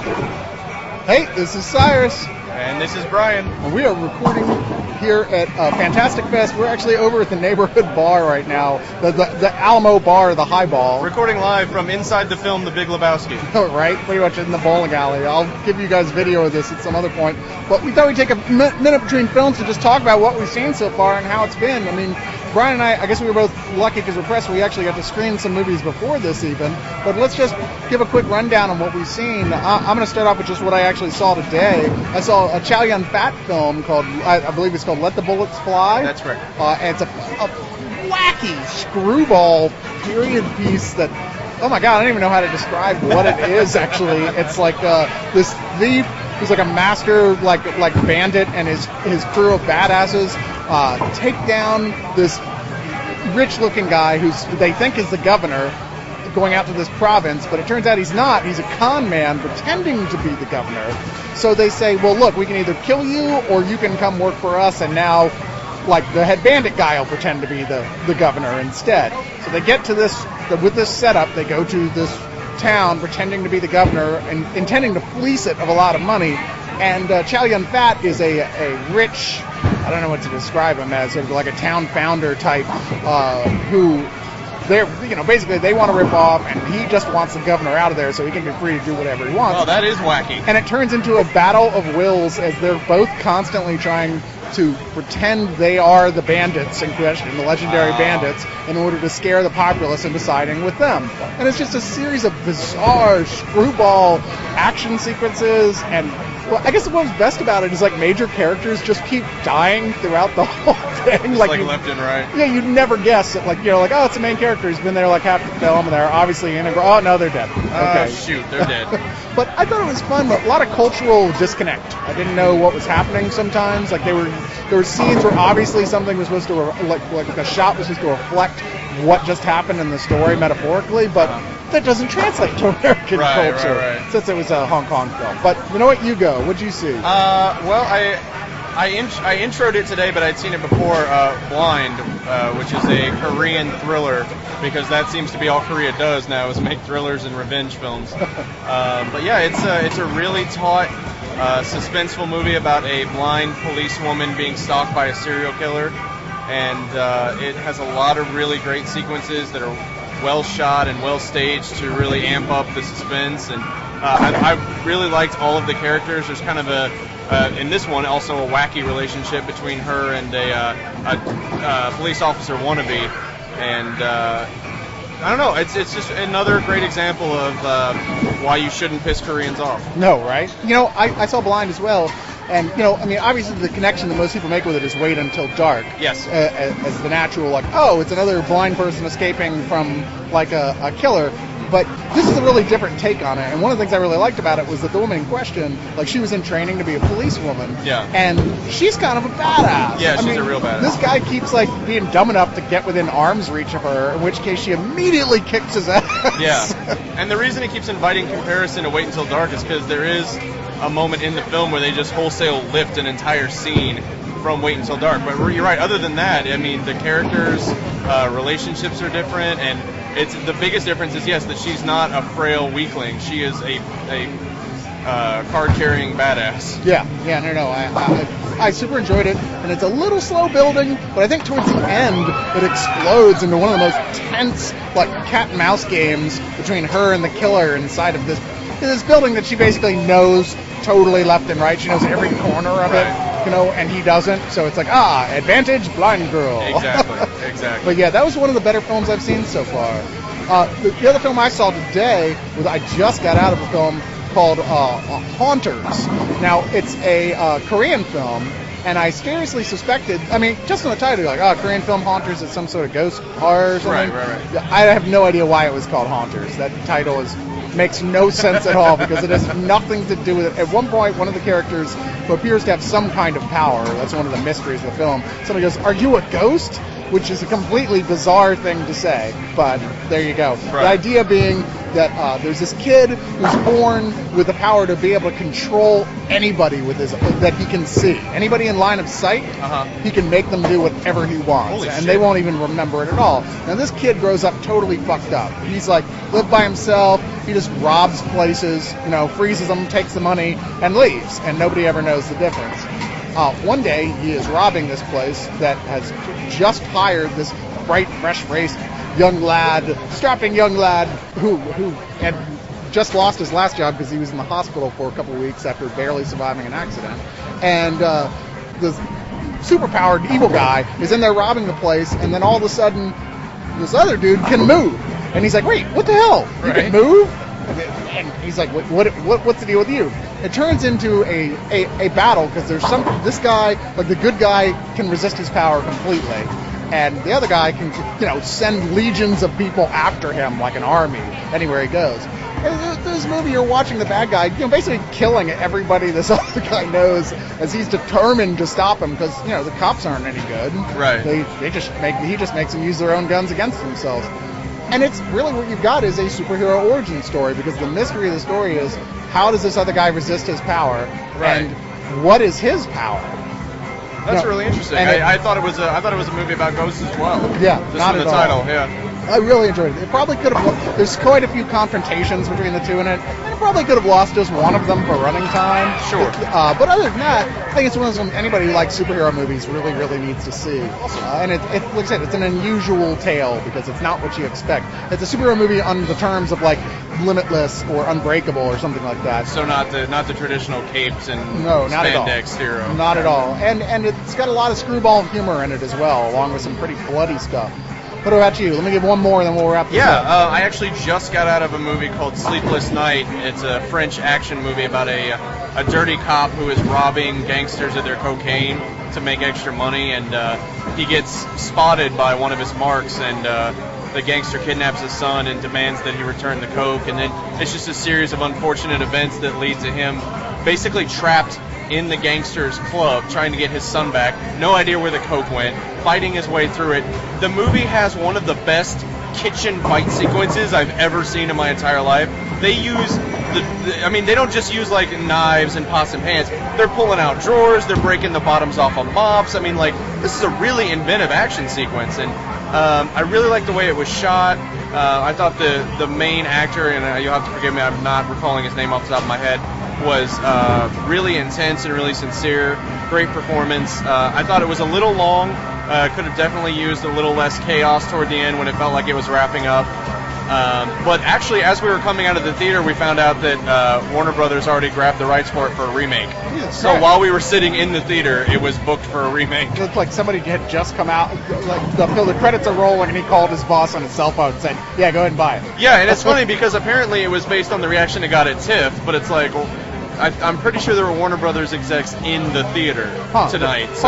Hey, this is Cyrus. And this is Brian. And we are recording here at Fantastic Fest. We're actually over at the neighborhood bar right now, the Alamo Bar, the Highball. Recording live from inside the film The Big Lebowski. Right, pretty much in the bowling alley. I'll give you guys video of this at some other point. But we thought we'd take a minute between films to just talk about what we've seen so far and how it's been. I mean, Brian and I guess we were both lucky because we're pressed. We actually got to screen some movies before this even. But let's just give a quick rundown on what we've seen. I'm going to start off with just what I actually saw today. I saw a Chow Yun-Fat film called, I believe it's called Let the Bullets Fly. That's right. And it's a wacky screwball period piece that, oh my God, I don't even know how to describe what it is actually. It's like this thief who's like a master like bandit and his crew of badasses take down this rich-looking guy who's they think is the governor going out to this province, but it turns out he's not. He's a con man pretending to be the governor. So they say, well, look, we can either kill you or you can come work for us, and now like the head bandit guy will pretend to be the governor instead. So they get to this, with this setup, they go to this town pretending to be the governor and intending to fleece it of a lot of money. And Chow Yun-Fat is a rich, I don't know what to describe him as, sort of like a town founder type who they're, basically they want to rip off, and he just wants the governor out of there so he can be free to do whatever he wants. Oh, that is wacky. And it turns into a battle of wills as they're both constantly trying to pretend they are the bandits in question, the legendary bandits, in order to scare the populace into siding with them. And it's just a series of bizarre screwball action sequences, and well, I guess what's best about it is like major characters just keep dying throughout the whole thing. Like left and right. Yeah, you'd never guess it. Like, oh, it's the main character. He's been there like half the film, and they're obviously integral. Oh, no, they're dead. Okay. Shoot, they're dead. But I thought it was fun, but a lot of cultural disconnect. I didn't know what was happening sometimes. Like, there were scenes where obviously something was supposed to, like the shot was supposed to reflect what just happened in the story metaphorically, but that doesn't translate to American culture since it was a Hong Kong film. But you know what? You go. What'd you see? Well, I introed it today, but I'd seen it before, Blind, which is a Korean thriller, because that seems to be all Korea does now, is make thrillers and revenge films. But yeah, it's a really taut, suspenseful movie about a blind policewoman being stalked by a serial killer, and it has a lot of really great sequences that are well shot and well staged to really amp up the suspense, and I really liked all of the characters. There's kind of in this one also a wacky relationship between her and a police officer wannabe, and I don't know, it's just another great example of why you shouldn't piss Koreans off. No, right? I saw Blind as well. And, obviously the connection that most people make with it is wait until dark. Yes. As the natural, like, oh, it's another blind person escaping from, like, a killer. But this is a really different take on it. And one of the things I really liked about it was that the woman in question, like, she was in training to be a policewoman. Yeah. And she's kind of a badass. Yeah, she's a real badass. This guy keeps, like, being dumb enough to get within arm's reach of her, in which case she immediately kicks his ass. Yeah. And the reason he keeps inviting comparison to Wait Until Dark is because there is a moment in the film where they just wholesale lift an entire scene from Wait Until Dark. But you're right, other than that, I mean, the characters' relationships are different, and it's the biggest difference is, yes, that she's not a frail weakling. She is a card-carrying badass. Yeah, no. I super enjoyed it, and it's a little slow building, but I think towards the end it explodes into one of the most tense, like, cat and mouse games between her and the killer inside of this building that she basically knows totally left and right. She knows every corner of it, and he doesn't. So it's like, advantage, blind girl. Exactly. But yeah, that was one of the better films I've seen so far. The other film I saw today was I just got out of a film called Haunters. Now, it's a Korean film, and I seriously suspected, just on the title, like, Korean film Haunters is some sort of ghost horror or something. Right. I have no idea why it was called Haunters. That title makes no sense at all because it has nothing to do with it. At one point, one of the characters who appears to have some kind of power, that's one of the mysteries of the film, somebody goes, "Are you a ghost?" Which is a completely bizarre thing to say, but there you go. Right. The idea being that there's this kid who's born with the power to be able to control anybody with that he can see. Anybody in line of sight, he can make them do whatever he wants, and they won't even remember it at all. Now this kid grows up totally fucked up. He's like lived by himself. He just robs places, freezes them, takes the money, and leaves, and nobody ever knows the difference. One day, he is robbing this place that has just hired this bright, fresh-faced young lad, strapping young lad, who had just lost his last job because he was in the hospital for a couple of weeks after barely surviving an accident. And this superpowered evil guy is in there robbing the place, and then all of a sudden, this other dude can move. And he's like, wait, what the hell? You can move? And he's like, what's the deal with you? It turns into a battle because this guy, like the good guy, can resist his power completely. And the other guy can, send legions of people after him like an army anywhere he goes. This movie, you're watching the bad guy, basically killing everybody this other guy knows as he's determined to stop him because, the cops aren't any good. Right. He just makes them use their own guns against themselves. And it's really what you've got is a superhero origin story because the mystery of the story is how does this other guy resist his power and what is his power? That's really interesting. I thought it was a movie about ghosts as well. Yeah, just not from at the all. title. Yeah. I really enjoyed it. It probably could have. There's quite a few confrontations between the two in it, and it probably could have lost just one of them for running time. Sure. But other than that, I think it's one of those anybody who likes superhero movies really, really needs to see. Awesome. And like I said, it's an unusual tale because it's not what you expect. It's a superhero movie on the terms of like Limitless or Unbreakable or something like that. So not the traditional capes and not spandex hero. Not at all. And it's got a lot of screwball humor in it as well, along with some pretty bloody stuff. What about you? Let me give one more, and then we'll wrap this up. I actually just got out of a movie called Sleepless Night. It's a French action movie about a dirty cop who is robbing gangsters of their cocaine to make extra money, and he gets spotted by one of his marks, and the gangster kidnaps his son and demands that he return the coke, and then it's just a series of unfortunate events that lead to him basically trapped in the gangster's club trying to get his son back. No idea where the coke went, fighting his way through it. The movie has one of the best kitchen fight sequences I've ever seen in my entire life. They use they don't just use like knives and pots and pans. They're pulling out drawers, they're breaking the bottoms off of mops. This is a really inventive action sequence, and I really like the way it was shot. I thought the main actor, and you'll have to forgive me, I'm not recalling his name off the top of my head, was really intense and really sincere. Great performance. I thought it was a little long. Could have definitely used a little less chaos toward the end when it felt like it was wrapping up. But actually, as we were coming out of the theater, we found out that Warner Brothers already grabbed the rights for it for a remake. So while we were sitting in the theater, it was booked for a remake. It looked like somebody had just come out, like the credits are rolling, and he called his boss on his cell phone and said, yeah, go ahead and buy it. Yeah, and it's funny because apparently it was based on the reaction it got at TIFF, but it's like, I'm pretty sure there were Warner Brothers execs in the theater tonight. So